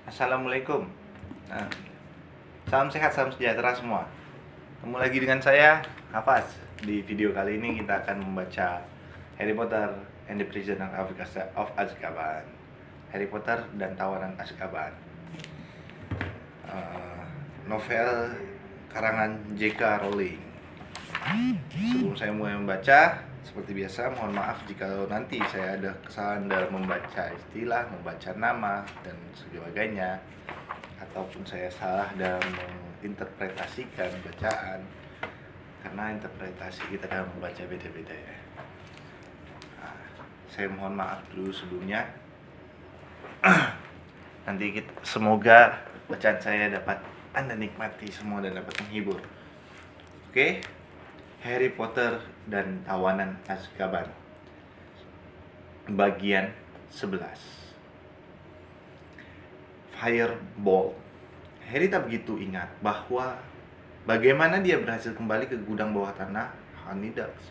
Assalamualaikum. Nah, salam sehat, salam sejahtera semua. Ketemu lagi dengan saya, Hafaz. Di video kali ini kita akan membaca Harry Potter and the Prisoner of Azkaban. Harry Potter dan Tawanan Azkaban. Eh, Novel karangan J.K. Rowling. Sebelum saya mulai membaca, seperti biasa, mohon maaf jika nanti saya ada kesalahan dalam membaca istilah, membaca nama, dan sebagainya, ataupun saya salah dalam menginterpretasikan bacaan, karena interpretasi kita dalam membaca beda-beda ya. Nah, saya mohon maaf dulu sebelumnya. Nanti semoga bacaan saya dapat Anda nikmati semua dan dapat menghibur. Oke, Harry Potter dan Tawanan Azkaban, bagian 11. Fireball. Harry tak begitu ingat bahwa bagaimana dia berhasil kembali ke gudang bawah tanah Honeydukes,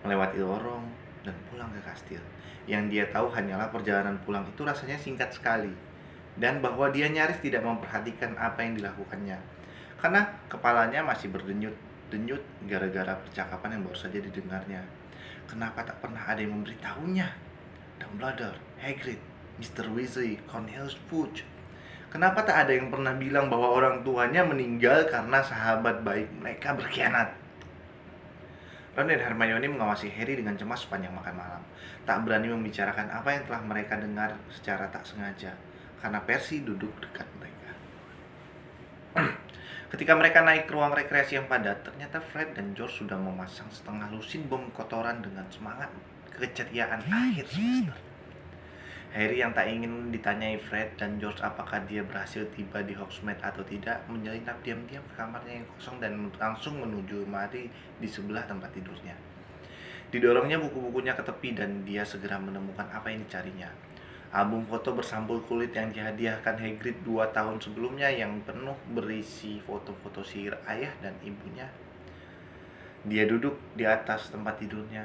melewati lorong dan pulang ke kastil. Yang dia tahu hanyalah perjalanan pulang itu rasanya singkat sekali, dan bahwa dia nyaris tidak memperhatikan apa yang dilakukannya, karena kepalanya masih berdenyut-denyut gara-gara percakapan yang baru saja didengarnya. Kenapa tak pernah ada yang memberitahunya? Dumbledore, Hagrid, Mr. Weasley, Cornelius Fudge. Kenapa tak ada yang pernah bilang bahwa orang tuanya meninggal karena sahabat baik mereka berkhianat? Ron dan Hermione mengawasi Harry dengan cemas sepanjang makan malam. Tak berani membicarakan apa yang telah mereka dengar secara tak sengaja, karena Percy duduk dekat mereka. Ketika mereka naik ke ruang rekreasi yang padat, ternyata Fred dan George sudah memasang setengah lusin bom kotoran dengan semangat keceriaan akhir semester. Harry yang tak ingin ditanyai Fred dan George apakah dia berhasil tiba di Hogsmeade atau tidak, menyelinap diam-diam ke kamarnya yang kosong dan langsung menuju lemari di sebelah tempat tidurnya. Didorongnya buku-bukunya ke tepi dan dia segera menemukan apa yang dicarinya. Album foto bersampul kulit yang dihadiahkan Hagrid 2 tahun sebelumnya yang penuh berisi foto-foto sihir ayah dan ibunya. Dia duduk di atas tempat tidurnya,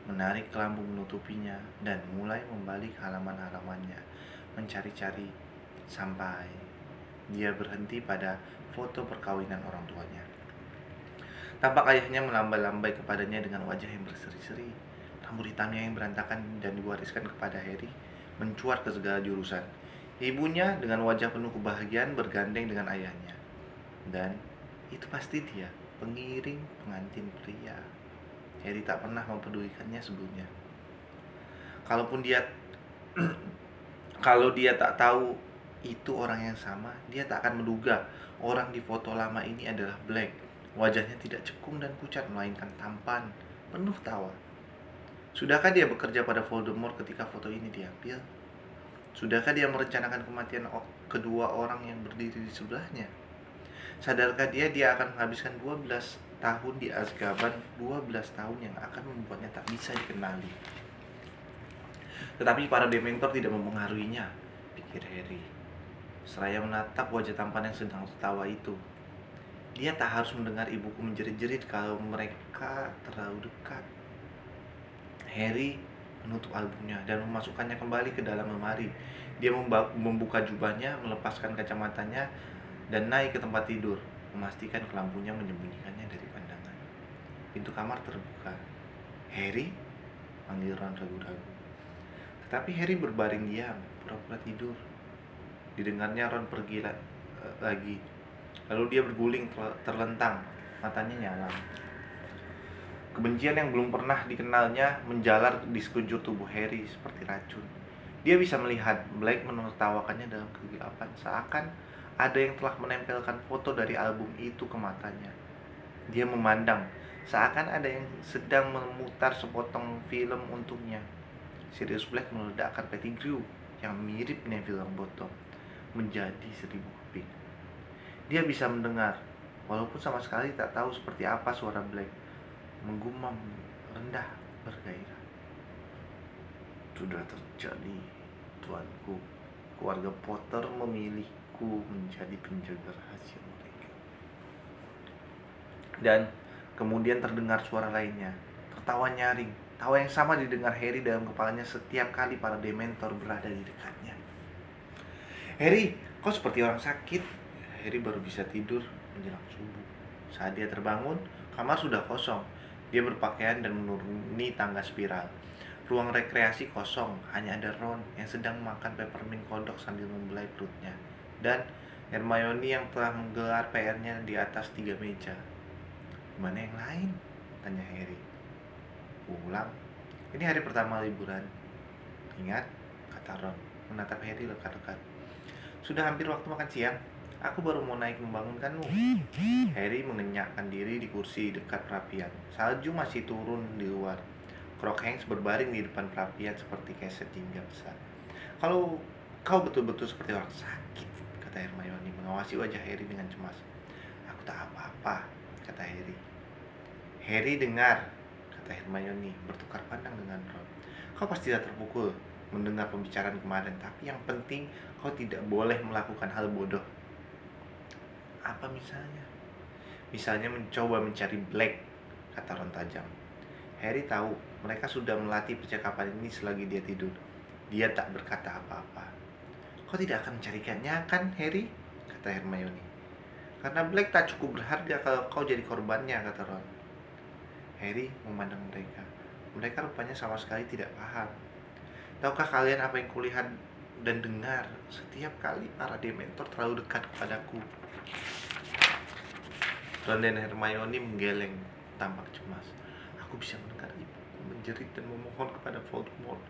menarik kelambu menutupinya, dan mulai membalik halaman-halamannya, mencari-cari sampai dia berhenti pada foto perkawinan orang tuanya. Tampak ayahnya melambai-lambai kepadanya dengan wajah yang berseri-seri. Rambut hitamnya yang berantakan dan diwariskan kepada Harry mencuat ke segala jurusan. Ibunya dengan wajah penuh kebahagiaan bergandeng dengan ayahnya. Dan itu pasti dia, pengiring pengantin pria. Harry tak pernah mempedulikannya sebelumnya. Kalaupun dia kalau dia tak tahu itu orang yang sama, dia tak akan menduga orang di foto lama ini adalah Black. Wajahnya tidak cekung dan pucat, melainkan tampan, penuh tawa. Sudahkah dia bekerja pada Voldemort ketika foto ini diambil? Sudahkah dia merencanakan kematian kedua orang yang berdiri di sebelahnya? Sadarkah dia akan menghabiskan 12 tahun di Azkaban, 12 tahun yang akan membuatnya tak bisa dikenali. Tetapi para Dementor tidak mempengaruhinya, pikir Harry, seraya menatap wajah tampan yang sedang tertawa itu. Dia tak harus mendengar ibuku menjerit-jerit kalau mereka terlalu dekat. Harry menutup albumnya dan memasukkannya kembali ke dalam lemari. Dia membuka jubahnya, melepaskan kacamatanya, dan naik ke tempat tidur, memastikan kelampunya menyembunyikannya dari pandangan. Pintu kamar terbuka. "Harry?" panggil Ron ragu-ragu. Tetapi Harry berbaring diam, pura-pura tidur. Didengarnya Ron pergi lagi. Lalu dia berguling terlentang, matanya nyala. Kebencian yang belum pernah dikenalnya menjalar di sekujur tubuh Harry seperti racun. Dia bisa melihat Black menertawakannya dalam kegelapan, seakan ada yang telah menempelkan foto dari album itu ke matanya. Dia memandang, seakan ada yang sedang memutar sepotong film untuknya. Sirius Black meledakkan Pettigrew yang mirip Neville Longbottom menjadi 1000 keping. Dia bisa mendengar, walaupun sama sekali tak tahu seperti apa suara Black, menggumam rendah bergairah. "Sudah terjadi, tuanku. Keluarga Potter memilihku menjadi penjaga rahasia mereka." Dan kemudian terdengar suara lainnya, tertawa nyaring. Tawa yang sama didengar Harry dalam kepalanya setiap kali para Dementor berada di dekatnya. Harry, kau seperti orang sakit. Harry baru bisa tidur menjelang subuh. Saat dia terbangun, kamar sudah kosong. Dia berpakaian dan menuruni tangga spiral. Ruang rekreasi kosong, hanya ada Ron yang sedang makan peppermint kodok sambil membelai perutnya. Dan Hermione yang telah menggelar PR-nya di atas 3 meja. Mana yang lain? Tanya Harry. Pulang. Ini hari pertama liburan. Ingat, kata Ron, menatap Harry lekat-lekat. Sudah hampir waktu makan siang. Aku baru mau naik membangunkanmu. Harry mengenyakkan diri di kursi dekat perapian. Salju masih turun di luar. Crookshanks berbaring di depan perapian seperti keset jingga besar. Kalau kau betul-betul seperti orang sakit, kata Hermione mengawasi wajah Harry dengan cemas. Aku tak apa-apa, kata Harry. Harry dengar, kata Hermione bertukar pandang dengan Ron. Kau pasti tidak terpukul mendengar pembicaraan kemarin, tapi yang penting kau tidak boleh melakukan hal bodoh. Apa misalnya? Misalnya mencoba mencari Black, kata Ron tajam. Harry tahu mereka sudah melatih percakapan ini selagi dia tidur. Dia tak berkata apa-apa. Kau tidak akan mencarikannya kan, Harry? Kata Hermione. Karena Black tak cukup berharga kalau kau jadi korbannya, kata Ron. Harry memandang mereka. Mereka rupanya sama sekali tidak paham. Tahukah kalian apa yang kulihat dan dengar setiap kali para Dementor terlalu dekat kepadaku? Ron dan Hermione menggeleng, tampak cemas. Aku bisa mendengar ibuku menjerit dan memohon kepada Voldemort.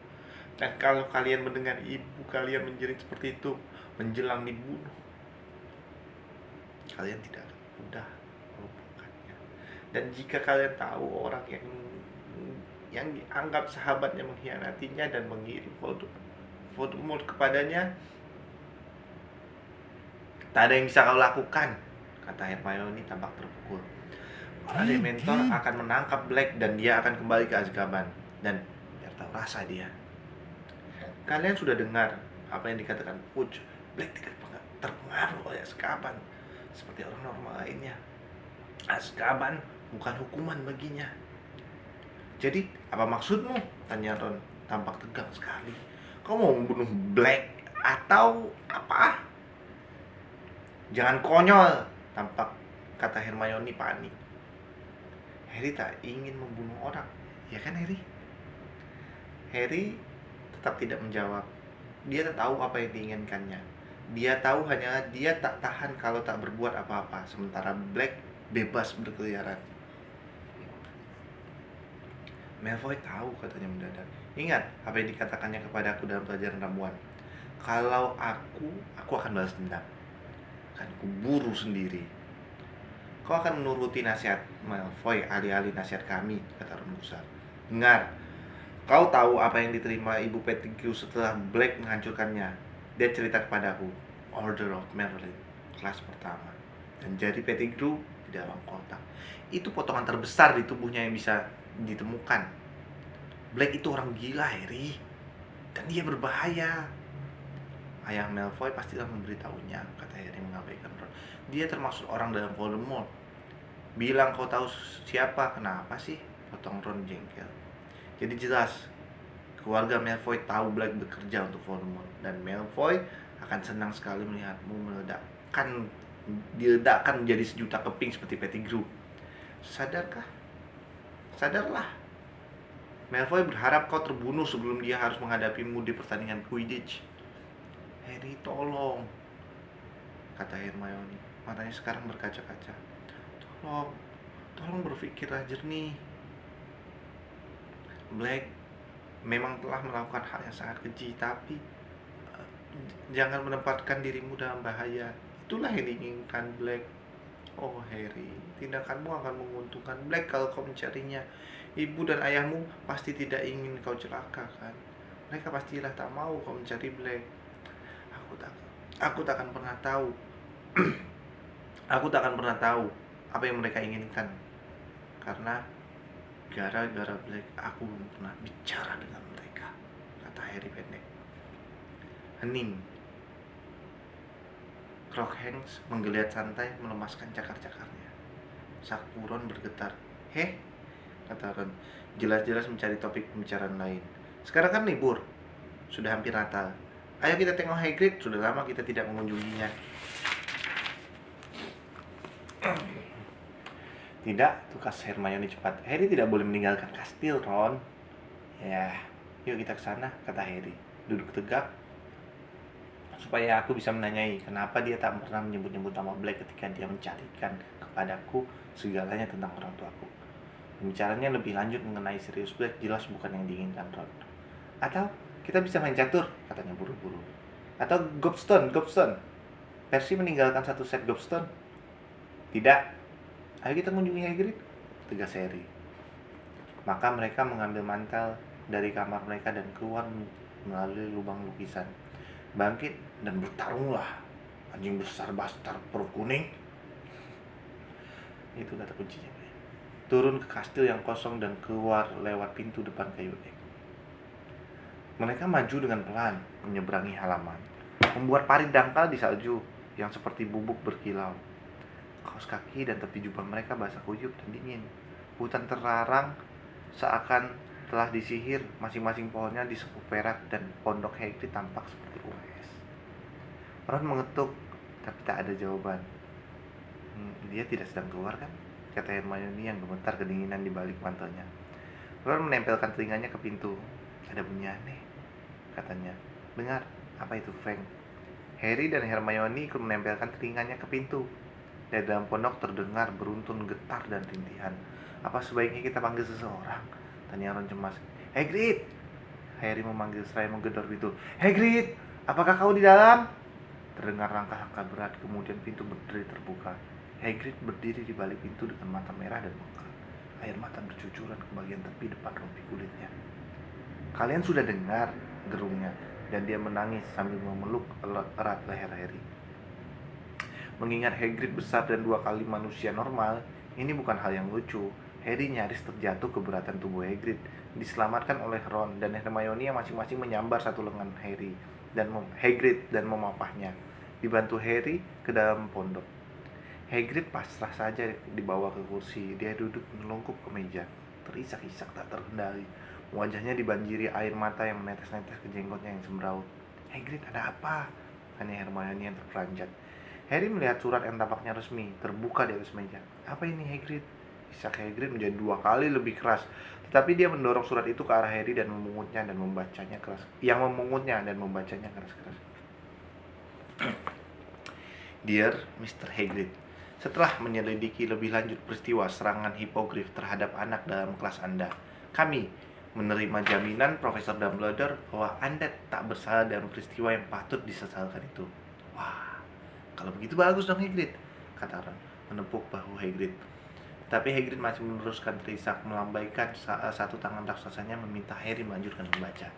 Dan kalau kalian mendengar ibu kalian menjerit seperti itu menjelang dibunuh, kalian tidak akan mudah melupakannya. Dan jika kalian tahu orang yang dianggap sahabatnya mengkhianatinya dan mengirim Voldemort kepadanya, tak ada yang bisa kau lakukan, kata Hermione tampak terpukul. Para Dementor akan menangkap Black dan dia akan kembali ke Azkaban. Dan biar tahu rasa dia. Kalian sudah dengar apa yang dikatakan Pudge. Black tidak terpengaruh oleh Azkaban seperti orang normal lainnya. Azkaban bukan hukuman baginya. Jadi apa maksudmu? Tanya Ron tampak tegang sekali. Kau mau membunuh Black atau apa? Jangan konyol, tampak kata Hermione panik. Harry tak ingin membunuh orang, ya kan Harry? Harry tetap tidak menjawab. Dia tak tahu apa yang diinginkannya. Dia tahu hanya dia tak tahan kalau tak berbuat apa-apa, sementara Black bebas berkeliaran. Malfoy tahu, katanya mendadak. Ingat apa yang dikatakannya kepadaku dalam pelajaran ramuan. Kalau aku akan balas dendam. Akan kuburu sendiri. Kau akan menuruti nasihat Malfoy alih-alih nasihat kami, kata Ron besar. Dengar, kau tahu apa yang diterima Ibu Pettigrew setelah Black menghancurkannya. Dia cerita kepadaku, Order of Merlin, kelas pertama. Dan jari Pettigrew di dalam kotak. Itu potongan terbesar di tubuhnya yang bisa ditemukan. Black itu orang gila, Harry. Dan dia berbahaya. Ayah Malfoy pasti telah memberitahunya, kata Harry mengabaikan Ron. Dia termasuk orang dalam Voldemort. Bilang kau tahu siapa, kenapa sih? Potong Ron jengkel. Jadi jelas, keluarga Malfoy tahu Black bekerja untuk Voldemort. Dan Malfoy akan senang sekali melihatmu diledakkan menjadi sejuta keping seperti Pettigrew. Sadarkah? Sadarlah. Malfoy berharap kau terbunuh sebelum dia harus menghadapimu di pertandingan Quidditch. Harry, tolong, kata Hermione. Matanya sekarang berkaca-kaca. Tolong berpikirlah jernih. Black memang telah melakukan hal yang sangat keji, tapi jangan menempatkan dirimu dalam bahaya. Itulah yang diinginkan Black. Oh Harry, tindakanmu akan menguntungkan Black kalau kau mencarinya. Ibu dan ayahmu pasti tidak ingin kau celaka, kan? Mereka pastilah tak mau kau mencari Black. Aku tak akan pernah tahu. Aku tak akan pernah tahu apa yang mereka inginkan. Karena gara-gara Black aku belum pernah bicara dengan mereka, kata Harry pendek. Hening. Crookshanks menggeliat santai melemaskan cakar-cakarnya. Saku Ron bergetar. Heh, kata Ron, jelas-jelas mencari topik pembicaraan lain. Sekarang kan libur, sudah hampir Natal. Ayo kita tengok Hagrid, sudah lama kita tidak mengunjunginya. Tidak, tukas Hermione cepat. Harry tidak boleh meninggalkan kastil, Ron. Ya, yuk kita ke sana, kata Harry. Duduk tegak, supaya aku bisa menanyai kenapa dia tak pernah menyebut-nyebut nama Black ketika dia mencarikan kepadaku segalanya tentang orang tuaku. Pembicaranya lebih lanjut mengenai Sirius Black jelas bukan yang diinginkan Ron. Atau kita bisa main catur, katanya buru-buru. Atau gobstone. Percy meninggalkan satu set gobstone. Tidak. Ayo kita mengunjungi Hagrid, tegas Harry. Maka mereka mengambil mantel dari kamar mereka dan keluar melalui lubang lukisan. Bangkit dan bertarunglah, anjing besar bastard perut kuning. Itu kata kuncinya. Turun ke kastil yang kosong dan keluar lewat pintu depan kayu ek. Mereka maju dengan pelan, menyeberangi halaman, membuat parit dangkal di salju yang seperti bubuk berkilau. Kaos kaki dan tepi jubah mereka basah kuyup dan dingin. Hutan terlarang seakan telah disihir, masing-masing pohonnya disepuh perak dan pondok Hagrid tampak seperti UAS. Ron mengetuk, tapi tak ada jawaban. Dia tidak sedang keluar kan? Kata Hermione yang gemetar kedinginan di balik mantelnya. Ron menempelkan telinganya ke pintu. Ada bunyi aneh, katanya. Dengar, apa itu, Frank? Harry dan Hermione ikut menempelkan telinganya ke pintu. Dari dalam pondok terdengar beruntun getar dan rintihan. Apa sebaiknya kita panggil seseorang? Tanya Ron cemas. Hagrid! Harry memanggil seraya menggedor pintu. Hagrid! Apakah kau di dalam? Terdengar langkah-langkah berat, kemudian pintu berdiri terbuka. Hagrid berdiri di balik pintu dengan mata merah dan bengkak. Air mata bercucuran ke bagian tepi depan rompi kulitnya. Kalian sudah dengar, gerungnya, dan dia menangis sambil memeluk erat leher Harry. Mengingat Hagrid besar dan 2 kali manusia normal, ini bukan hal yang lucu. Harry nyaris terjatuh ke beratan tubuh Hagrid, diselamatkan oleh Ron dan Hermione yang masing-masing menyambar satu lengan Harry dan Hagrid dan memapahnya. Dibantu Harry ke dalam pondok. Hagrid pasrah saja dibawa ke kursi. Dia duduk menelungkup ke meja, terisak-isak tak terkendali. Wajahnya dibanjiri air mata yang menetes-netes ke jenggotnya yang sembraut. Hagrid, ada apa? Tanya Hermione yang terperanjat. Harry melihat surat yang tampaknya resmi, terbuka di atas meja. Apa ini, Hagrid? Isak Hagrid menjadi 2 kali lebih keras. Tetapi dia mendorong surat itu ke arah Harry dan memungutnya dan membacanya keras. Keras-keras. Dear Mr. Hagrid, setelah menyelidiki lebih lanjut peristiwa serangan hipogrif terhadap anak dalam kelas Anda, kami menerima jaminan Profesor Dumbledore bahwa Anda tak bersalah dalam peristiwa yang patut disesalkan itu. Wah, kalau begitu bagus dong Hagrid, kata Ron, menepuk bahu Hagrid. Tapi Hagrid masih meneruskan terisak, melambaikan satu tangan raksasanya meminta Harry melanjutkan membaca.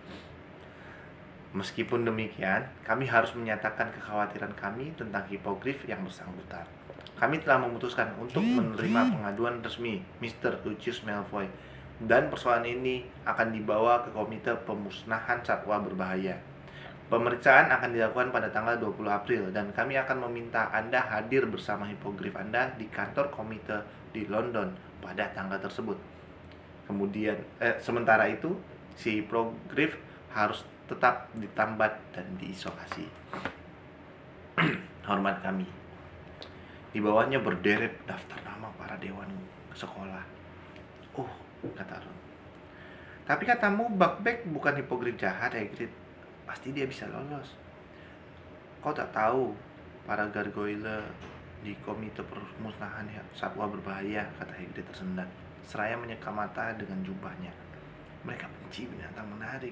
Meskipun demikian, kami harus menyatakan kekhawatiran kami tentang hipogrif yang bersangkutan. Kami telah memutuskan untuk menerima pengaduan resmi Mr. Lucius Malfoy, dan persoalan ini akan dibawa ke Komite Pemusnahan Satwa Berbahaya. Pemeriksaan akan dilakukan pada tanggal 20 April dan kami akan meminta Anda hadir bersama hipogrif Anda di kantor komite di London pada tanggal tersebut. Kemudian, sementara itu, si hipogrif harus tetap ditambat dan diisolasi. Hormat kami. Di bawahnya berderet daftar nama para dewan sekolah. Oh, kata Ron. Tapi katamu Buckbeak bukan hipogrif jahat, Hagrid. Pasti dia bisa lolos. Kau tak tahu para gargoyle di Komite Pemusnahan Satwa Berbahaya, kata Hagrid tersendat, seraya menyeka mata dengan jubahnya. Mereka benci binatang menarik.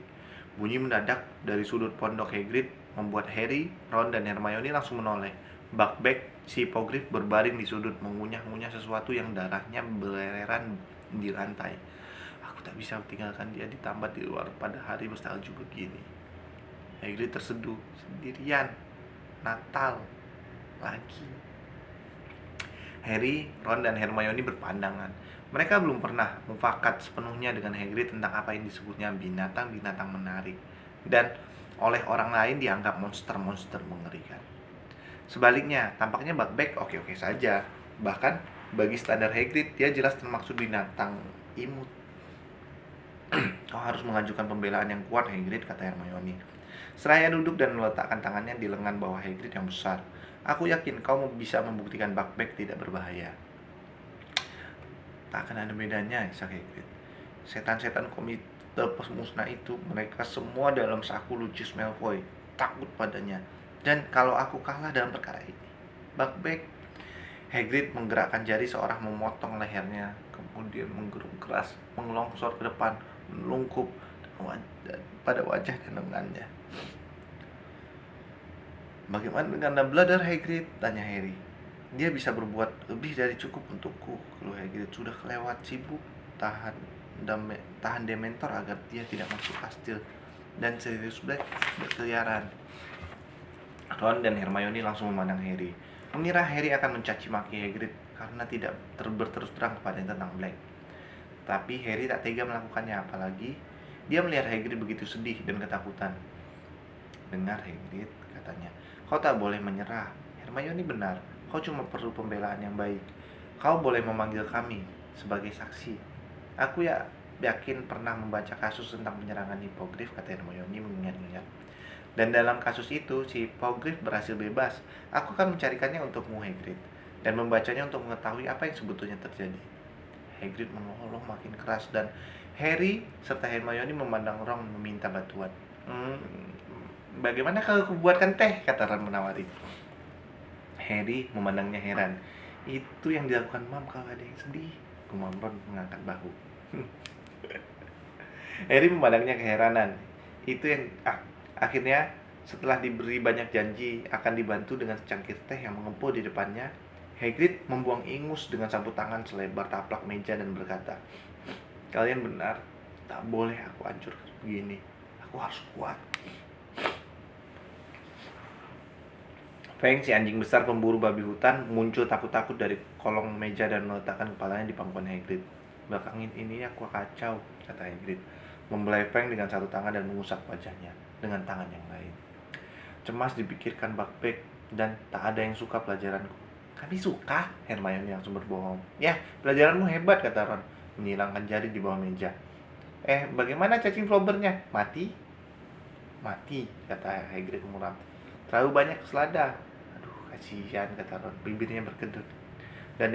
Bunyi mendadak dari sudut pondok Hagrid membuat Harry, Ron, dan Hermione langsung menoleh. Buckbeak, si hipogrif, berbaring di sudut, mengunyah-ngunyah sesuatu yang darahnya berlereran di lantai. Aku tak bisa tinggalkan dia ditambat di luar pada hari bersalju begini. Hagrid terseduh, sendirian. Natal lagi. Harry, Ron, dan Hermione berpandangan. Mereka belum pernah mufakat sepenuhnya dengan Hagrid tentang apa yang disebutnya binatang-binatang menarik, dan oleh orang lain dianggap monster-monster mengerikan. Sebaliknya, tampaknya Buckbeak oke-oke saja. Bahkan bagi standar Hagrid, dia jelas termaksud binatang imut. Kau harus mengajukan pembelaan yang kuat, Hagrid, kata Hermione. Seraya duduk dan meletakkan tangannya di lengan bawah Hagrid yang besar. Aku yakin kau bisa membuktikan Buckbeak tidak berbahaya. Tak akan ada bedanya, isak Hagrid. Setan-setan komite pemusnah itu, mereka semua dalam saku Lucius Malfoy, takut padanya. Dan kalau aku kalah dalam perkara ini, Buckbeak. Hagrid menggerakkan jari seorang memotong lehernya, kemudian menggerung keras, mengelongsor ke depan, melungkup pada wajah dan lengannya. Bagaimana dengan Dumbledore, Hagrid? Tanya Harry. Dia bisa berbuat lebih dari cukup untukku. Kalau Hagrid sudah kelewat sibuk tahan Dementor agar dia tidak masuk kastil, dan Sirius Black berkeliaran. Ron dan Hermione langsung memandang Harry, mengira Harry akan mencaci maki Hagrid karena tidak berterus terang kepadanya tentang Black. Tapi Harry tak tega melakukannya, apalagi dia melihat Hagrid begitu sedih dan ketakutan. Dengar Hagrid, katanya, kau tak boleh menyerah. Hermione benar, kau cuma perlu pembelaan yang baik. Kau boleh memanggil kami sebagai saksi. Aku yakin pernah membaca kasus tentang penyerangan Hippogriff, kata Hermione mengingat-ingat. Dan dalam kasus itu, si Hippogriff berhasil bebas. Aku akan mencarikannya untukmu, Hagrid, dan membacanya untuk mengetahui apa yang sebetulnya terjadi. Hagrid mengeluh makin keras, dan Harry serta Hermione memandang Ron meminta bantuan. Bagaimana kalau aku buatkan teh? Kata Ron menawari. Harry memandangnya heran. Itu yang dilakukan Mam kalau ada yang sedih, gumam Ron mengangkat bahu. Harry memandangnya keheranan. Itu yang akhirnya, setelah diberi banyak janji akan dibantu dengan secangkir teh yang mengepul di depannya, Hagrid membuang ingus dengan sapu tangan selebar taplak meja dan berkata, kalian benar, tak boleh aku hancur begini. Aku harus kuat. Feng, si anjing besar pemburu babi hutan, muncul takut-takut dari kolong meja dan meletakkan kepalanya di pangkuan Hagrid. Belakangan ini aku kacau, kata Hagrid, membelai Feng dengan satu tangan dan mengusap wajahnya dengan tangan yang lain. Cemas dipikirkan Buckbeak, dan tak ada yang suka pelajaranku. Kami suka, Hermione langsung berbohong. Ya, pelajaranmu hebat, kata Ron, menyilangkan jari di bawah meja. Bagaimana cacing flobernya? Mati? Mati, kata Hagrid muram. Terlalu banyak selada. Aduh, kasihan, kata Ron, bibirnya berkedut. Dan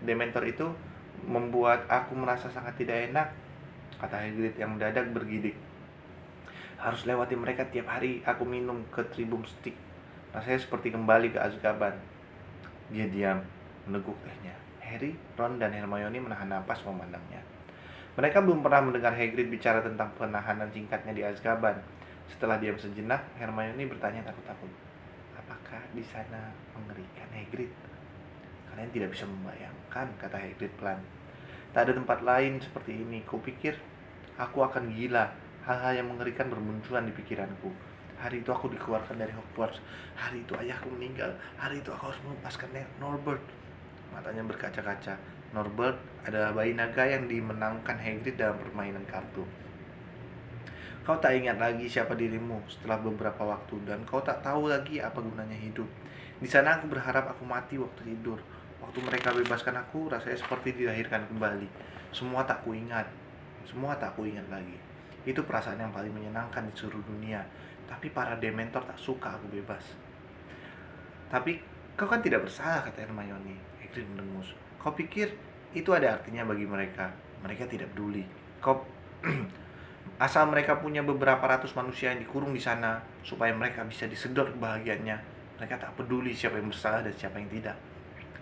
Dementor itu membuat aku merasa sangat tidak enak, kata Hagrid yang mendadak bergidik. Harus lewati mereka tiap hari. Aku minum ke Tribum Stick. Rasanya seperti kembali ke Azkaban. Dia diam, meneguk tehnya. Harry, Ron, dan Hermione menahan napas memandangnya. Mereka belum pernah mendengar Hagrid bicara tentang penahanan singkatnya di Azkaban. Setelah diam sejenak, Hermione bertanya takut-takut, apakah di sana mengerikan, Hagrid? Kalian tidak bisa membayangkan, kata Hagrid pelan. Tak ada tempat lain seperti ini. Kupikir aku akan gila. Hal-hal yang mengerikan bermunculan di pikiranku. Hari itu aku dikeluarkan dari Hogwarts. Hari itu ayahku meninggal. Hari itu aku harus melepaskan Norbert. Matanya berkaca-kaca. Norbert adalah bayi naga yang dimenangkan Hagrid dalam permainan kartu. Kau tak ingat lagi siapa dirimu setelah beberapa waktu, dan kau tak tahu lagi apa gunanya hidup. Di sana aku berharap aku mati waktu tidur. Waktu mereka bebaskan aku, rasanya seperti dilahirkan kembali. Semua tak kuingat lagi. Itu perasaan yang paling menyenangkan di seluruh dunia. Tapi para Dementor tak suka aku bebas. Tapi kau kan tidak bersalah, kata Hermione. Hagrid mendengus. Kau pikir itu ada artinya bagi mereka? Mereka tidak peduli. Asal mereka punya beberapa ratus manusia yang dikurung di sana, supaya mereka bisa disedot kebahagiaannya, mereka tak peduli siapa yang bersalah dan siapa yang tidak.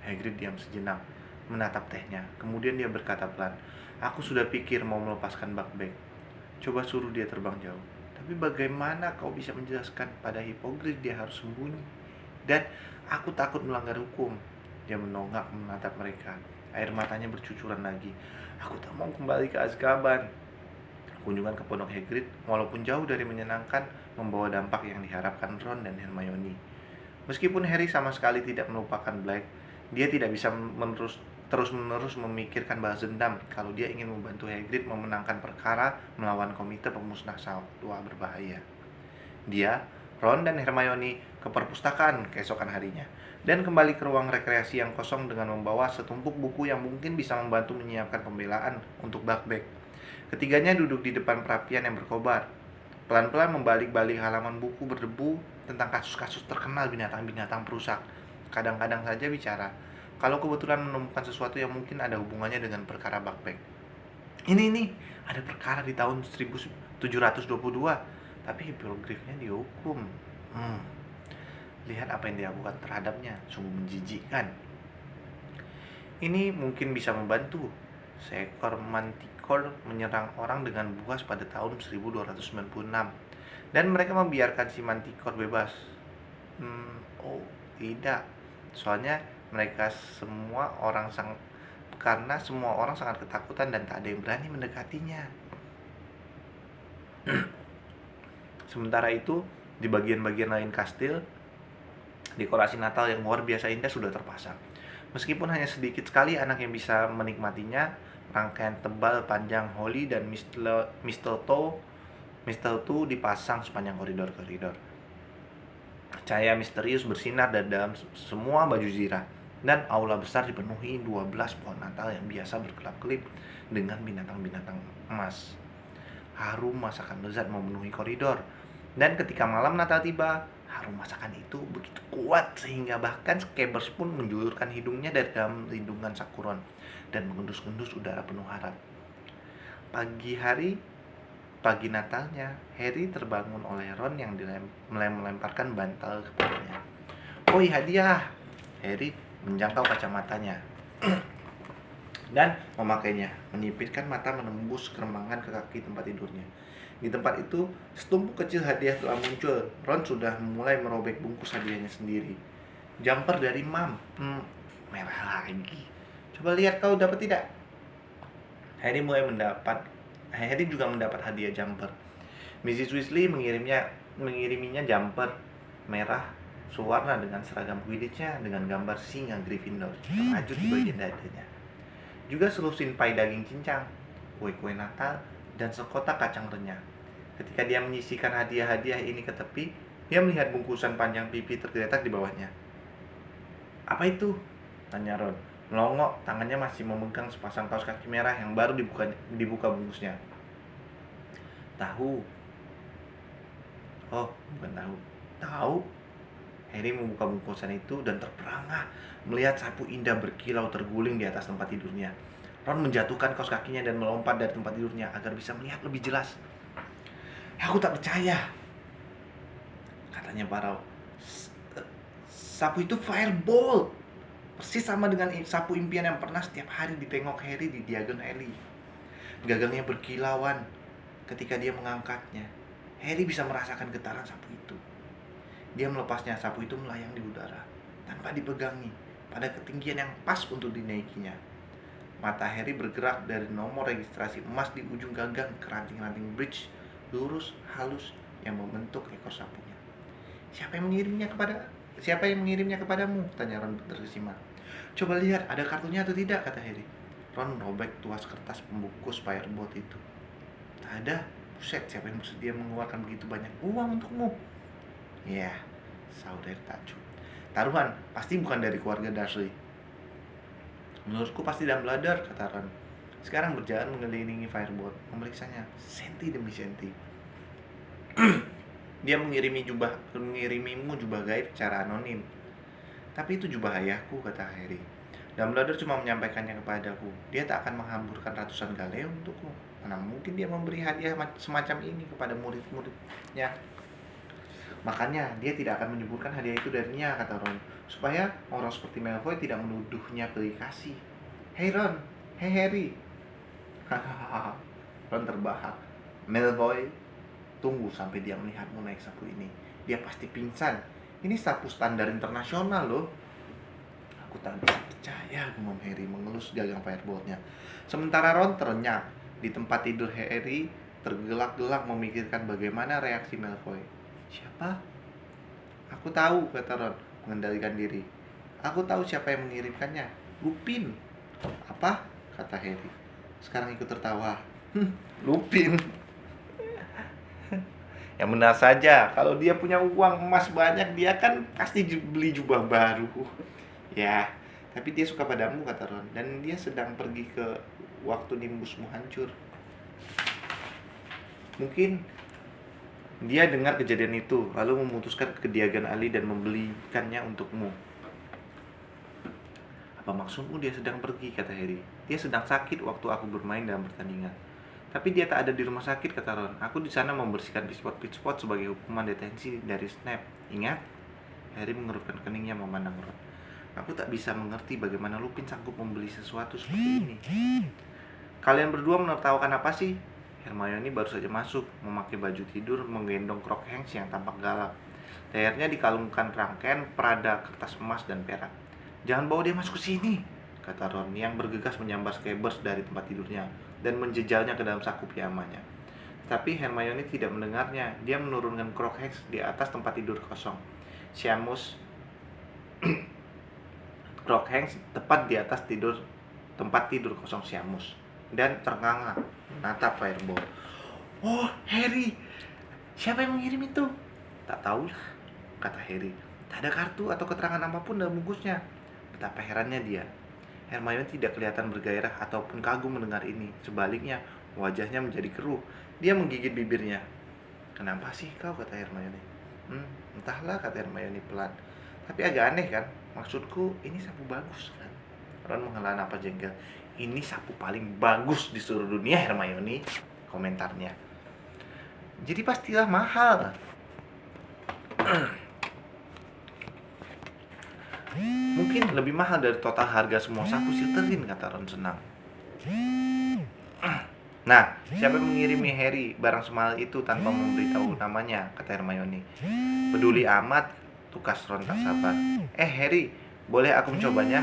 Hagrid diam sejenak, menatap tehnya. Kemudian dia berkata pelan, aku sudah pikir mau melepaskan Buckbeak. Coba suruh dia terbang jauh. Tapi bagaimana kau bisa menjelaskan pada Hippogriff dia harus sembunyi? Dan aku takut melanggar hukum. Dia menonggak menatap mereka. Air matanya bercucuran lagi. Aku tak mau kembali ke Azkaban. Kunjungan ke pondok Hagrid, walaupun jauh dari menyenangkan, membawa dampak yang diharapkan Ron dan Hermione. Meskipun Harry sama sekali tidak melupakan Black, dia tidak bisa terus-menerus memikirkan balas dendam kalau dia ingin membantu Hagrid memenangkan perkara melawan komite pemusnah satwa berbahaya. Dia, Ron, dan Hermione ke perpustakaan keesokan harinya, dan kembali ke ruang rekreasi yang kosong dengan membawa setumpuk buku yang mungkin bisa membantu menyiapkan pembelaan untuk Buckbeak. Ketiganya duduk di depan perapian yang berkobar. pelan-pelan membalik-balik halaman buku berdebu tentang kasus-kasus terkenal binatang-binatang perusak. Kadang-kadang saja bicara, kalau kebetulan menemukan sesuatu yang mungkin ada hubungannya dengan perkara Buckbeak. Ini ada perkara di tahun 1722, tapi hipogrifnya dihukum. Lihat apa yang dilakukan terhadapnya, sungguh menjijikkan. Ini mungkin bisa membantu. Seekor manticore menyerang orang dengan buas pada tahun 1296, dan mereka membiarkan si manticore bebas. Oh tidak, soalnya mereka semua orang karena semua orang sangat ketakutan dan tak ada yang berani mendekatinya. Sementara itu, di bagian-bagian lain kastil, dekorasi Natal yang luar biasa indah sudah terpasang. Meskipun hanya sedikit sekali anak yang bisa menikmatinya, rangkaian tebal panjang holly dan mistletoe dipasang sepanjang koridor-koridor. Cahaya misterius bersinar dari dalam semua baju zirah, dan aula besar dipenuhi 12 pohon Natal yang biasa berkelap-kelip dengan binatang-binatang emas. Harum masakan lezat memenuhi koridor, dan ketika malam Natal tiba, harum masakan itu begitu kuat sehingga bahkan Scabbers pun menjulurkan hidungnya dari dalam lindungan sakuron dan mengendus-endus udara penuh harap. Pagi Natalnya, Harry terbangun oleh Ron yang melemparkan bantal kepadanya. "Oi, hadiah!" Harry menjangkau kacamatanya dan memakainya, menyipitkan mata menembus keremangan ke kaki tempat tidurnya. Di tempat itu, setumpuk kecil hadiah telah muncul. Ron sudah mulai merobek bungkus hadiahnya sendiri. Jumper dari Mam. Merah lagi. Coba lihat kau dapat tidak? Harry juga mendapat hadiah jumper. Mrs. Weasley mengiriminya jumper merah sewarna dengan seragam Quidditch-nya dengan gambar singa Gryffindor terajut di bagian dadanya. Juga selusin pai daging cincang, kue-kue Natal, dan sekotak kacang renyah. Ketika dia menyisihkan hadiah-hadiah ini ke tepi, dia melihat bungkusan panjang pipi tergeletak di bawahnya. "Apa itu?" tanya Ron. Melongok, tangannya masih memegang sepasang kaos kaki merah yang baru dibuka bungkusnya. "Tahu." "Oh, bukan tahu." "Tahu." Harry membuka bungkusan itu dan terperangah melihat sapu indah berkilau terguling di atas tempat tidurnya. Ron menjatuhkan kaos kakinya dan melompat dari tempat tidurnya agar bisa melihat lebih jelas. "Aku tak percaya," katanya parau. "Sapu itu Firebolt, persis sama dengan sapu impian yang pernah setiap hari ditengok Harry di Diagon Alley." Gagangnya berkilauan ketika dia mengangkatnya. Harry bisa merasakan getaran sapu itu. Dia melepasnya, sapu itu melayang di udara tanpa dipegangi pada ketinggian yang pas untuk dinaikinya. Mata Harry bergerak dari nomor registrasi emas di ujung gagang ke ranting-ranting bridge lurus halus yang membentuk ekor sapunya. Siapa yang mengirimnya kepadamu?" tanya Ron terkesima. "Coba lihat, ada kartunya atau tidak," kata Harry. Ron merobek tuas kertas pembungkus Firebolt itu. "Tak ada." "Buset, siapa yang bersedia mengeluarkan begitu banyak uang untukmu?" "Ya," sahut Harry takjub. "Taruhan, pasti bukan dari keluarga Dursley." "Menurutku pasti Dumbledore," kata Ron. Sekarang berjalan mengelilingi Firebolt, memeriksanya senti demi senti. "Dia mengirimimu jubah gaib secara anonim." "Tapi itu jubah ayahku," kata Harry. "Dumbledore cuma menyampaikannya kepadaku. Dia tak akan menghamburkan ratusan galeo untukku. Mana mungkin dia memberi hadiah semacam ini kepada murid-muridnya. Makanya dia tidak akan menyebutkan hadiah itu darinya," kata Ron, "supaya orang seperti Malfoy tidak menuduhnya pilih kasih." "Hei Ron, hei Harry." Hahaha. Ron terbahak. "Malfoy, tunggu sampai dia melihatmu naik sapu ini. Dia pasti pingsan. Ini sapu standar internasional loh." "Aku tak bisa percaya," gumam Harry mengelus gagang Firebolt-nya. Sementara Ron terenyah di tempat tidur. Harry tergelak-gelak memikirkan bagaimana reaksi Malfoy. "Siapa?" "Aku tahu," kata Ron mengendalikan diri. "Aku tahu siapa yang mengirimkannya. Lupin." "Apa?" kata Harry. Sekarang ikut tertawa. Lupin." "Yang benar saja, kalau dia punya uang emas banyak, dia kan pasti beli jubah baru." "Ya, tapi dia suka padamu," kata Ron, "dan dia sedang pergi ke waktu nimbusmu hancur. Mungkin Dia dengar kejadian itu, lalu memutuskan ke Diagon Alley dan membelikannya untukmu. Apa maksudmu dia sedang pergi, kata Harry. Dia sedang sakit waktu aku bermain dalam pertandingan. Tapi dia tak ada di rumah sakit, kata Ron. Aku di sana membersihkan pitspot sebagai hukuman detensi dari Snape. Ingat? Harry mengerutkan keningnya memandang Ron. Aku tak bisa mengerti bagaimana Lupin sanggup membeli sesuatu seperti ini. Kalian berdua menertawakan apa sih? Hermione baru saja masuk, memakai baju tidur, menggendong Crookshanks yang tampak galak. Lehernya dikalungkan rangkaian perada kertas emas dan perak. Jangan bawa dia masuk ke sini, kata Ron yang bergegas menyambar Scabbers dari tempat tidurnya dan menjejalnya ke dalam saku pijamannya. Tapi Hermione tidak mendengarnya. Dia menurunkan Crookshanks di atas tempat tidur kosong. Seamus Crookshanks tepat di atas tempat tidur kosong Seamus dan ternganga menatap Fireball. Oh, Harry, siapa yang mengirim itu? Tak tahulah, kata Harry. Tak ada kartu atau keterangan apapun dalam bungkusnya. Betapa herannya dia. Hermione tidak kelihatan bergairah ataupun kagum mendengar ini. Sebaliknya, wajahnya menjadi keruh. Dia menggigit bibirnya. Kenapa sih kau, kata Hermione. Entahlah, kata Hermione pelan. Tapi agak aneh kan? Maksudku, ini sapu bagus kan? Ron menghela napas jengkel. Ini sapu paling bagus di seluruh dunia, Hermione, komentarnya. Jadi pastilah mahal. Mungkin lebih mahal dari total harga semua sapu Slytherin, kata Ron senang. Nah, siapa yang mengirimi Harry barang semahal itu tanpa memberitahu namanya, kata Hermione. Peduli amat, tukas Ron tak sabar. Harry, boleh aku mencobanya?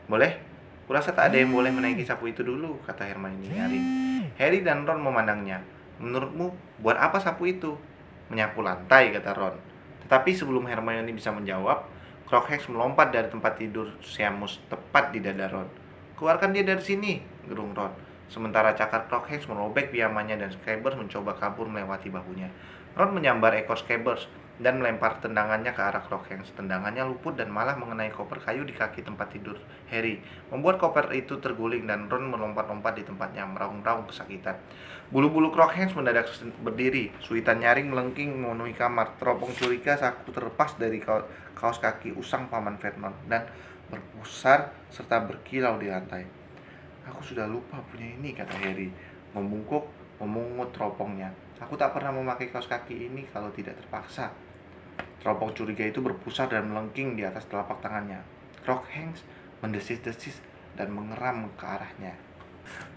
Boleh? Kurasa tak ada yang boleh menaiki sapu itu dulu, kata Hermione nyaring. Harry dan Ron memandangnya. Menurutmu, buat apa sapu itu? Menyapu lantai, kata Ron. Tetapi sebelum Hermione bisa menjawab, Crookshanks melompat dari tempat tidur Seamus tepat di dada Ron. Keluarkan dia dari sini, gerung Ron. Sementara cakar Crookshanks merobek pijamannya dan Scabbers mencoba kabur melewati bahunya. Ron menyambar ekor Scabbers dan melempar tendangannya ke arah Crookshanks. Tendangannya luput dan malah mengenai koper kayu di kaki tempat tidur Harry, membuat koper itu terguling dan Ron melompat-lompat di tempatnya, meraung-raung kesakitan. Bulu-bulu Crookshanks mendadak berdiri, suitan nyaring melengking memenuhi kamar. Teropong curiga saku terlepas dari kaos kaki usang Paman Vernon dan berpusar serta berkilau di lantai. Aku sudah lupa punya ini, kata Harry, memungut teropongnya. Aku tak pernah memakai kaos kaki ini kalau tidak terpaksa. Teropong curiga itu berpusar dan melengking di atas telapak tangannya. Crookshanks mendesis-desis dan mengeram ke arahnya.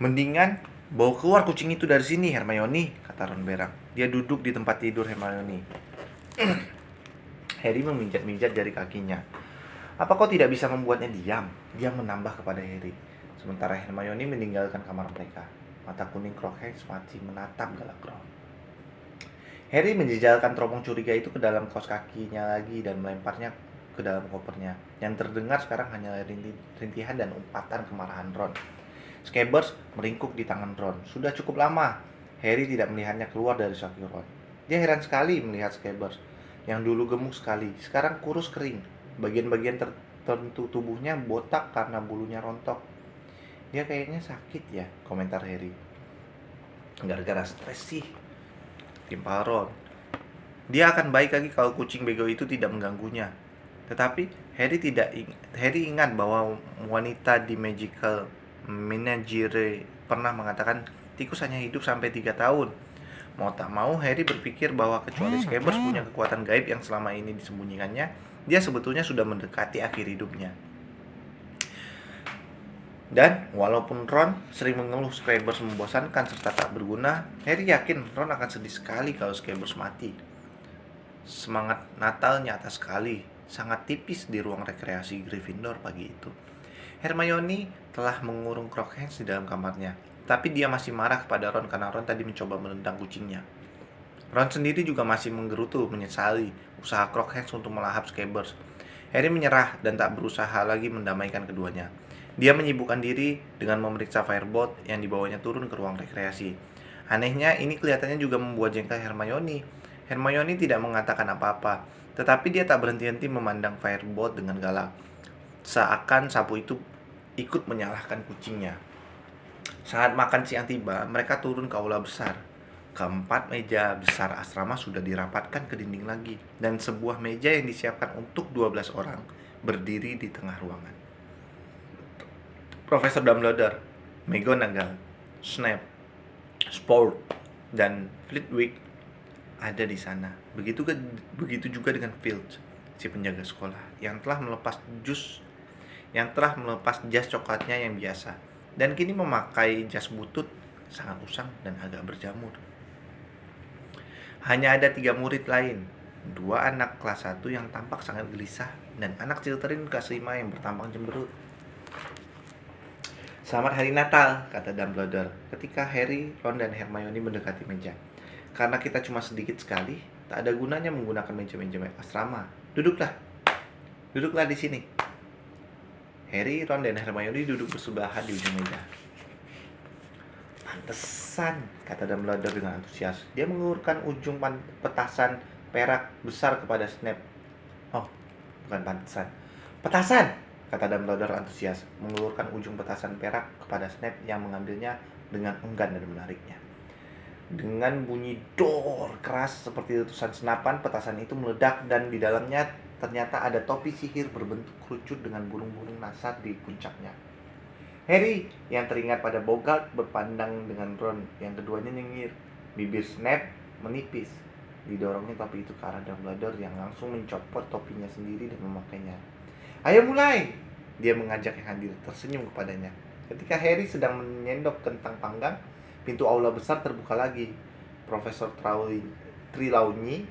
Mendingan bawa keluar kucing itu dari sini, Hermione, kata Ron berang. Dia duduk di tempat tidur Hermione. Harry memijat-mijat jari kakinya. Apa kau tidak bisa membuatnya diam? Dia menambah kepada Harry. Sementara Hermione meninggalkan kamar mereka. Mata kuning Crookshanks masih menatap galak Ron. Harry menjejalkan teropong curiga itu ke dalam kaos kakinya lagi dan melemparnya ke dalam kopernya. Yang terdengar sekarang hanya rintihan dan umpatan kemarahan Ron. Scabbers meringkuk di tangan Ron. Sudah cukup lama. Harry tidak melihatnya keluar dari saku Ron. Dia heran sekali melihat Scabbers yang dulu gemuk sekali, sekarang kurus kering. Bagian-bagian tertentu tubuhnya botak karena bulunya rontok. Dia kayaknya sakit ya, komentar Harry. Gara-gara stres sih, timpal Ron. Dia akan baik lagi kalau kucing bego itu tidak mengganggunya. Tetapi Harry ingat bahwa wanita di Magical Menagerie pernah mengatakan tikus hanya hidup sampai 3 tahun. Mau tak mau, Harry berpikir bahwa kecuali Scabbers punya kekuatan gaib yang selama ini disembunyikannya, dia sebetulnya sudah mendekati akhir hidupnya. Dan walaupun Ron sering mengeluh Scabbers membosankan serta tak berguna, Harry yakin Ron akan sedih sekali kalau Scabbers mati. Semangat Natal nyata sekali, sangat tipis di ruang rekreasi Gryffindor pagi itu. Hermione telah mengurung Crookshanks di dalam kamarnya, tapi dia masih marah kepada Ron karena Ron tadi mencoba menendang kucingnya. Ron sendiri juga masih menggerutu menyesali usaha Crookshanks untuk melahap Scabbers. Harry menyerah dan tak berusaha lagi mendamaikan keduanya. Dia menyibukkan diri dengan memeriksa firebolt yang dibawanya turun ke ruang rekreasi. Anehnya, ini kelihatannya juga membuat jengkel Hermione. Hermione tidak mengatakan apa-apa, tetapi dia tak berhenti-henti memandang firebolt dengan galak. Seakan sapu itu ikut menyalahkan kucingnya. Saat makan siang tiba, mereka turun ke aula besar. Keempat meja besar asrama sudah dirapatkan ke dinding lagi, dan sebuah meja yang disiapkan untuk 12 orang berdiri di tengah ruangan. Profesor Dumbledore, McGonagall, Snape, Sport, dan Flitwick ada di sana. Begitu juga dengan Filch, si penjaga sekolah yang telah melepas jas coklatnya yang biasa dan kini memakai jas butut sangat usang dan agak berjamur. Hanya ada 3 murid lain, 2 anak kelas 1 yang tampak sangat gelisah dan anak Slytherin kelas 5 yang bertampang cemberut. Selamat Hari Natal, kata Dumbledore ketika Harry, Ron, dan Hermione mendekati meja. Karena kita cuma sedikit sekali, tak ada gunanya menggunakan meja-meja asrama. Duduklah di sini. Harry, Ron, dan Hermione duduk bersebelahan di ujung meja. Pantesan, kata Dumbledore dengan antusias. Dia mengulurkan ujung petasan perak besar kepada Snape. Oh, bukan pantesan. Petasan, kata Dumbledore antusias, mengulurkan ujung petasan perak kepada Snape yang mengambilnya dengan enggan dan menariknya. Dengan bunyi dor keras seperti letusan senapan, petasan itu meledak dan di dalamnya ternyata ada topi sihir berbentuk kerucut dengan burung-burung nasar di puncaknya. Harry yang teringat pada Bogart berpandang dengan Ron, yang keduanya nyengir. Bibir Snape menipis. Didorongnya topi itu ke arah Dumbledore yang langsung mencopot topinya sendiri dan memakainya. Ayo mulai! Dia mengajak yang hadir, tersenyum kepadanya. Ketika Harry sedang menyendok kentang panggang, pintu aula besar terbuka lagi. Profesor Trelawney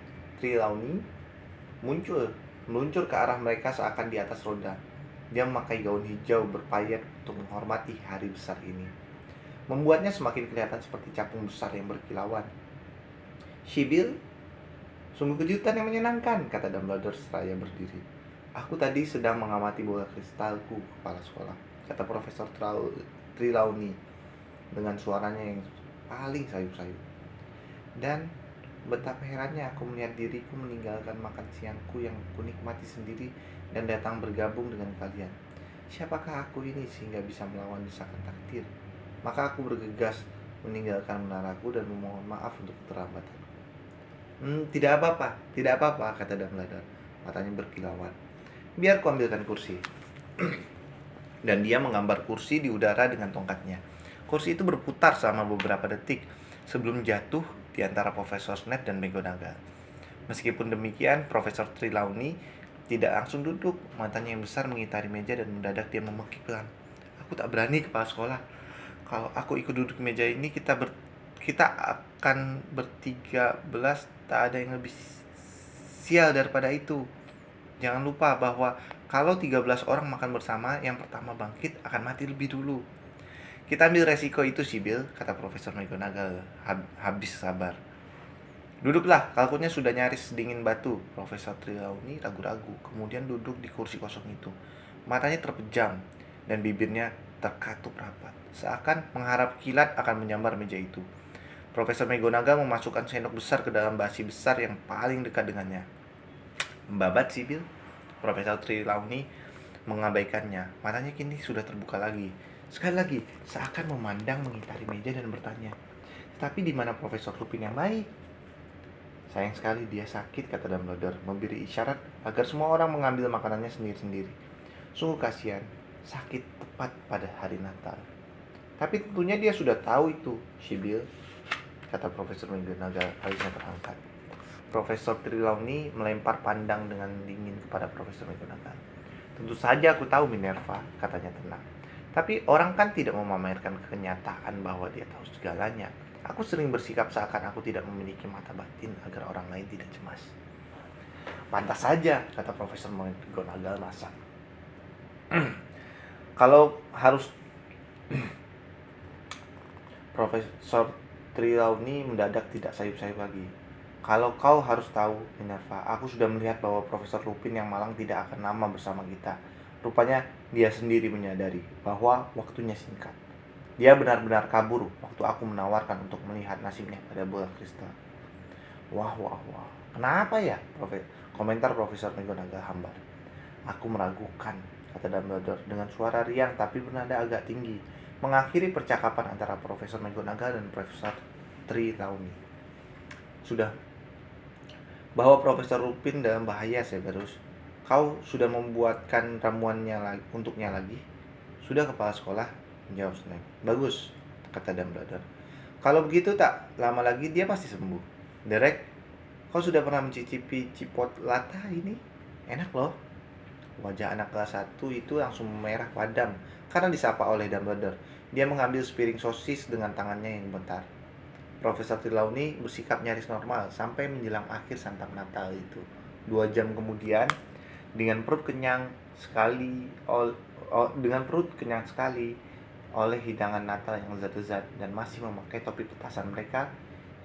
meluncur ke arah mereka seakan di atas roda. Dia memakai gaun hijau berpayet untuk menghormati hari besar ini, membuatnya semakin kelihatan seperti capung besar yang berkilauan. Sybil, sungguh kejutan yang menyenangkan, kata Dumbledore seraya berdiri. Aku tadi sedang mengamati bola kristalku, kepala sekolah, kata Profesor Trelawney dengan suaranya yang paling sayup-sayup. Dan betapa herannya aku melihat diriku meninggalkan makan siangku yang kunikmati sendiri dan datang bergabung dengan kalian. Siapakah aku ini sehingga bisa melawan desakan takdir? Maka aku bergegas meninggalkan menaraku dan memohon maaf untuk keterlambatan. Tidak apa-apa, kata Dumbledore, matanya berkilauan. Biar ku ambilkan kursi. Dan dia menggambar kursi di udara dengan tongkatnya. Kursi itu berputar selama beberapa detik sebelum jatuh di antara Profesor Snape dan McGonagall. Meskipun demikian, Profesor Trelawney tidak langsung duduk. Matanya yang besar mengitari meja dan mendadak dia memekik pelan. Aku tak berani, kepala sekolah. Kalau aku ikut duduk di meja ini, kita akan ber-13. Tak ada yang lebih sial daripada itu. Jangan lupa bahwa kalau 13 orang makan bersama, yang pertama bangkit akan mati lebih dulu. Kita ambil resiko itu, Sybil, kata Profesor McGonagall habis sabar. Duduklah, kalkulnya sudah nyaris sedingin batu. Profesor Trelawney ragu-ragu, kemudian duduk di kursi kosong itu. Matanya terpejam dan bibirnya terkatup rapat, seakan mengharap kilat akan menyambar meja itu. Profesor McGonagall memasukkan sendok besar ke dalam basi besar yang paling dekat dengannya. Membabat, Sybil. Profesor Trelawney mengabaikannya. Matanya kini sudah terbuka lagi. Sekali lagi, seakan memandang mengitari meja dan bertanya, tapi di mana Profesor Lupin yang baik? Sayang sekali dia sakit, kata Dumbledore, memberi isyarat agar semua orang mengambil makanannya sendiri-sendiri. Sungguh kasihan, sakit tepat pada hari Natal. Tapi tentunya dia sudah tahu itu, Sybil, kata Profesor McGonagall, alisnya terangkat. Profesor Trelawney melempar pandang dengan dingin kepada Profesor McGonagall. Tentu saja aku tahu, Minerva, katanya tenang. Tapi orang kan tidak memamerkan kenyataan bahwa dia tahu segalanya. Aku sering bersikap seakan aku tidak memiliki mata batin agar orang lain tidak cemas. Pantas saja, kata Profesor McGonagall masak. Kalau harus Profesor Trelawney mendadak tidak sayup-sayup lagi. Kalau kau harus tahu, Minerva, aku sudah melihat bahwa Profesor Lupin yang malang tidak akan lama bersama kita. Rupanya dia sendiri menyadari bahwa waktunya singkat. Dia benar-benar kabur waktu aku menawarkan untuk melihat nasibnya pada bola kristal. Wah. Kenapa ya? Komentar Profesor McGonagall hambar. Aku meragukan, kata Dumbledore dengan suara riang tapi bernada agak tinggi, mengakhiri percakapan antara Profesor McGonagall dan Profesor Trelawney. sudah bahwa Profesor Lupin dalam bahaya, Severus. Kau sudah membuatkan ramuannya untuknya lagi? Sudah, Kepala Sekolah, menjawab Snape. Bagus, kata Dumbledore. Kalau begitu tak lama lagi dia pasti sembuh. Derek, kau sudah pernah mencicipi cipot lata ini? Enak loh. Wajah anak kelas 1 itu langsung merah padam karena disapa oleh Dumbledore. Dia mengambil sepiring sosis dengan tangannya yang gemetar. Profesor Trelawney bersikap nyaris normal sampai menjelang akhir santap Natal itu. 2 jam kemudian, dengan perut kenyang sekali oleh hidangan Natal yang lezat-lezat dan masih memakai topi petasan mereka,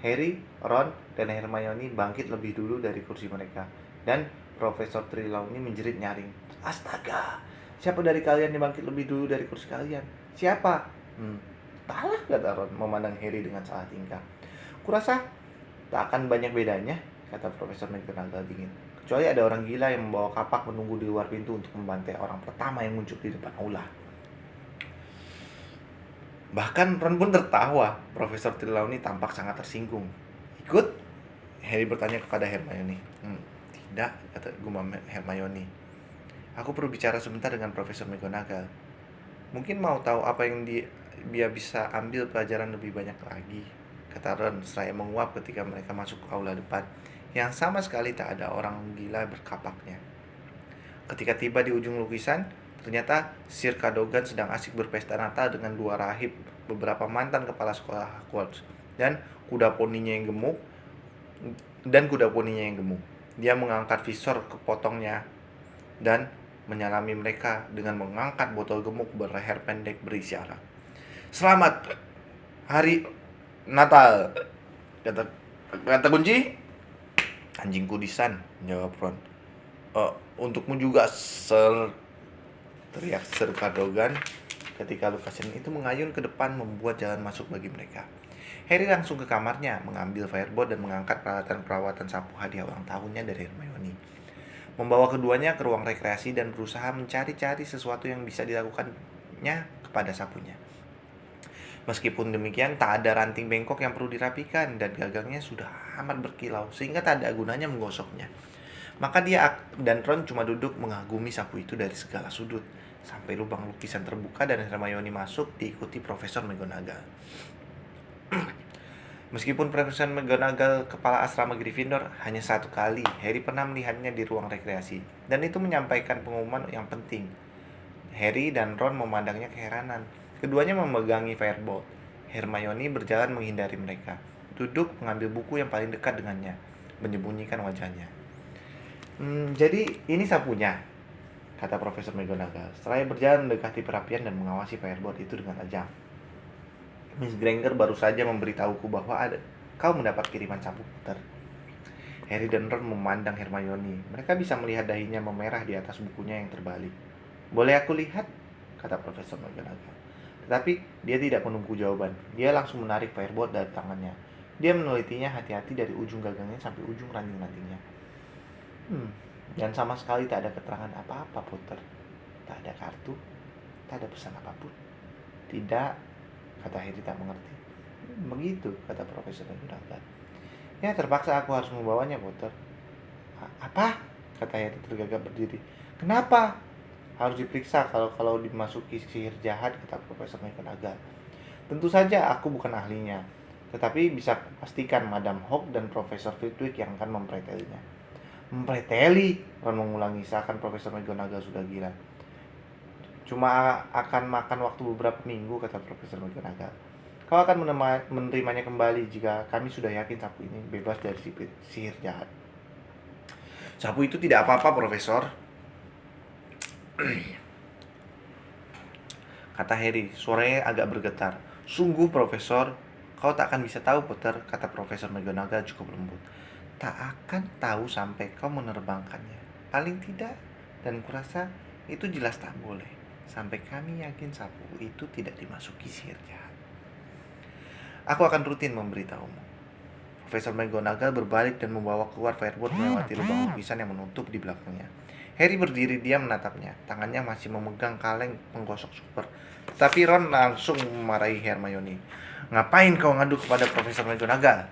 Harry, Ron, dan Hermione bangkit lebih dulu dari kursi mereka. Dan Profesor Trelawney menjerit nyaring. Astaga, siapa dari kalian yang bangkit lebih dulu dari kursi kalian? Siapa? Entahlah, kata Ron memandang Harry dengan salah tingkah. Kurasa tak akan banyak bedanya, kata Profesor McGonagall dingin. Kecuali ada orang gila yang membawa kapak menunggu di luar pintu untuk membantai orang pertama yang muncul di depan aula. Bahkan Ron pun tertawa. Profesor Trelawney tampak sangat tersinggung. Ikut? Harry bertanya kepada Hermione. Tidak, kata gumam Hermione. Aku perlu bicara sebentar dengan Profesor McGonagall. Mungkin mau tahu apa yang dia bisa ambil pelajaran lebih banyak lagi, kata Ron seraya menguap ketika mereka masuk ke aula depan yang sama sekali tak ada orang gila berkapaknya. Ketika tiba di ujung lukisan, ternyata Sir Cadogan sedang asik berpesta Natal dengan 2 rahib, beberapa mantan kepala sekolah Hogwarts, dan kuda poninya yang gemuk. Dia mengangkat visor ke potongnya dan menyalami mereka dengan mengangkat botol gemuk berleher pendek berisi arak. Selamat hari Natal, kata kunci. Anjing kudisan, jawab Ron. Untukmu juga, Sir, teriak Sir Cadogan ketika lukisan itu mengayun ke depan membuat jalan masuk bagi mereka. Harry langsung ke kamarnya, mengambil firebolt dan mengangkat peralatan sapu hadiah ulang tahunnya dari Hermione. Membawa keduanya ke ruang rekreasi dan berusaha mencari-cari sesuatu yang bisa dilakukannya kepada sapunya. Meskipun demikian, tak ada ranting bengkok yang perlu dirapikan dan gagangnya sudah amat berkilau sehingga tak ada gunanya menggosoknya. Maka dia dan Ron cuma duduk mengagumi sapu itu dari segala sudut sampai lubang lukisan terbuka dan Hermione masuk diikuti Profesor McGonagall. Meskipun Profesor McGonagall kepala asrama Gryffindor, hanya 1 kali Harry pernah melihatnya di ruang rekreasi, dan itu menyampaikan pengumuman yang penting. Harry dan Ron memandangnya keheranan. Keduanya memegangi firebolt. Hermione berjalan menghindari mereka, duduk mengambil buku yang paling dekat dengannya, menyembunyikan wajahnya. Jadi ini sapunya, kata Profesor McGonagall, seraya berjalan mendekati perapian dan mengawasi firebolt itu dengan tajam. Miss Granger baru saja memberitahuku bahwa kau mendapat kiriman sapu puter. Harry dan Ron memandang Hermione. Mereka bisa melihat dahinya memerah di atas bukunya yang terbalik. Boleh aku lihat? Kata Profesor McGonagall. Tetapi dia tidak menunggu jawaban. Dia langsung menarik firebolt dari tangannya. Dia menelitinya hati-hati dari ujung gagangnya sampai ujung ranting-rantingnya. Dan sama sekali tak ada keterangan apa-apa, Potter. Tak ada kartu, tak ada pesan apapun. Tidak, kata Harry tak mengerti. Begitu, kata Profesor McGonagall. Ya, terpaksa aku harus membawanya, Potter. Apa? Kata Harry tergagap berdiri. Kenapa? Harus diperiksa kalau dimasuki sihir jahat, kata Profesor McGonagall. Tentu saja aku bukan ahlinya, tetapi bisa pastikan Madam Hawk dan Profesor Flitwick yang akan mempretelinya. Mempreteli? Ron mengulangi seakan Profesor McGonagall sudah gila. Cuma akan makan waktu beberapa minggu, kata Profesor McGonagall. Kau akan menerimanya kembali jika kami sudah yakin sapu ini bebas dari sihir jahat. Sapu itu tidak apa-apa, Profesor, kata Harry, suaranya agak bergetar. Sungguh, Profesor, kau tak akan bisa tahu, Potter, kata Profesor McGonagall cukup lembut. Tak akan tahu sampai kau menerbangkannya. Paling tidak, dan kurasa itu jelas tak boleh. Sampai kami yakin sapu itu tidak dimasuki sihir jahat. Aku akan rutin memberitahumu. Profesor McGonagall berbalik dan membawa keluar firebolt melewati lubang lukisan yang menutup di belakangnya. Harry berdiri diam menatapnya. Tangannya masih memegang kaleng penggosok super. Tapi Ron langsung memarahi Hermione. Ngapain kau ngadu kepada Profesor McGonagall?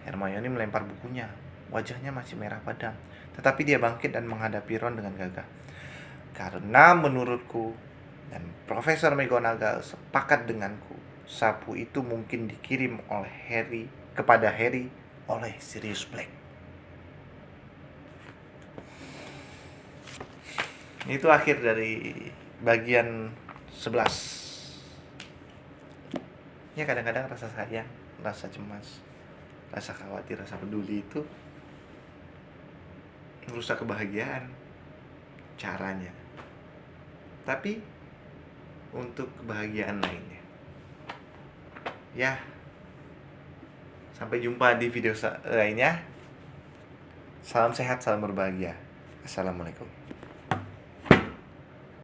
Hermione melempar bukunya. Wajahnya masih merah padam, tetapi dia bangkit dan menghadapi Ron dengan gagah. Karena menurutku, dan Profesor McGonagall sepakat denganku, sapu itu mungkin dikirim oleh kepada Harry oleh Sirius Black. Itu akhir dari bagian 11. Ya, kadang-kadang rasa sayang, rasa cemas, rasa khawatir, rasa peduli itu merusak kebahagiaan caranya. Tapi untuk kebahagiaan lainnya, ya, sampai jumpa di video lainnya. Salam sehat, salam berbahagia. Assalamualaikum.